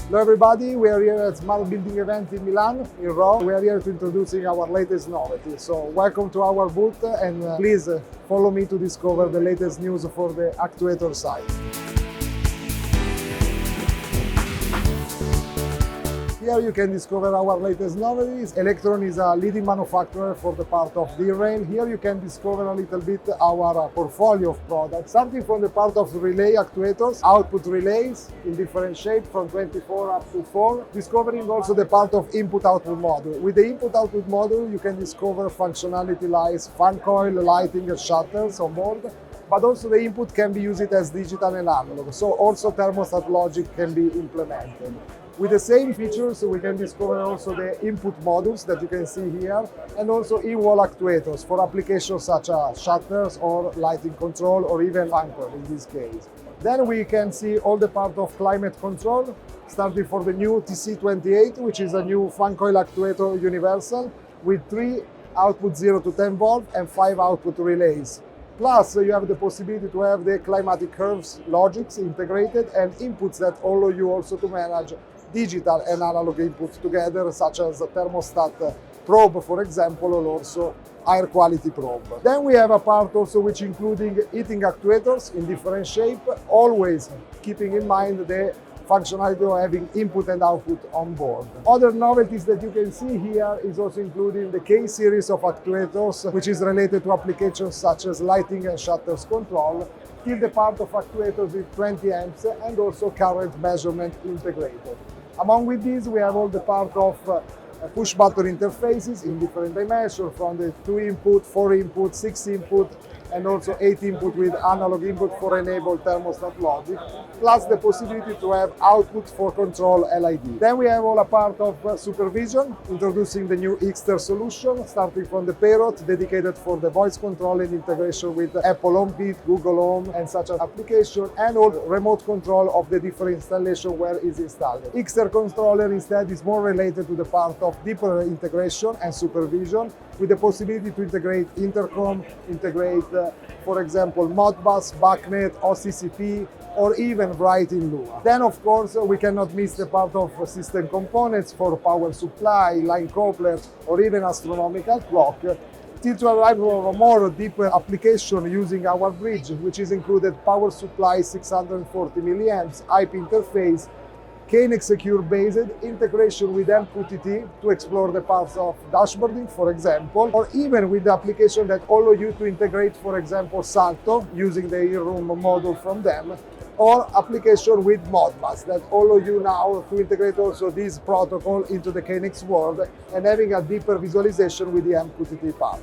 Hello everybody, we are here at Smart Building event in Milan, in Rome. We are here to introducing our latest novelty. So welcome to our booth and please follow me to discover the latest news for the Actuator side. Here you can discover our latest novelties. Eelectron is a leading manufacturer for the part of D-rail. Here you can discover a little bit our portfolio of products, starting from the part of relay actuators, output relays in different shapes from 24 up to 4, discovering also the part of input-output module. With the input-output module, you can discover functionality like fan coil, lighting, and shutters on board. But also the input can be used as digital and analog, so also thermostat logic can be implemented. With the same features, we can discover also the input modules that you can see here, and also in-wall actuators for applications such as shutters or lighting control or even fan coil in this case. Then we can see all the part of climate control, starting for the new TC28, which is a new fan coil actuator universal with 3 output 0 to 10 volt and 5 output relays. Plus, you have the possibility to have the climatic curves logics integrated and inputs that allow you also to manage digital and analog inputs together, such as a thermostat probe, for example, or also air quality probe. Then we have a part also which including heating actuators in different shape, always keeping in mind the functionality of having input and output on board. Other novelties that you can see here is also including the K series of actuators, which is related to applications such as lighting and shutters control, till the part of actuators with 20 amps and also current measurement integrated. Among with these, we have all the part of push button interfaces in different dimensions, from the 2 input, 4 input, 6 input, and also 8 input with analog input for enable thermostat logic, plus the possibility to have output for control LID. Then we have all a part of supervision, introducing the new Xter solution, starting from the Parrot, dedicated for the voice control and integration with Apple HomeKit, Google Home, and such an application, and all remote control of the different installation where is installed. Xter controller instead is more related to the part of deeper integration and supervision, with the possibility to integrate intercom, for example, Modbus, BACnet, OCCP, or even Bright in Lua. Then, of course, we cannot miss the part of system components for power supply, line coupler, or even astronomical clock, till to arrive at a more deeper application using our bridge, which is included power supply 640 milliamps, IP interface, KNX secure based integration with MQTT to explore the parts of dashboarding, for example, or even with the application that allow you to integrate, for example, Salto using the e-room module from them, or application with Modbus that allow you now to integrate also this protocol into the KNX world and having a deeper visualization with the MQTT part.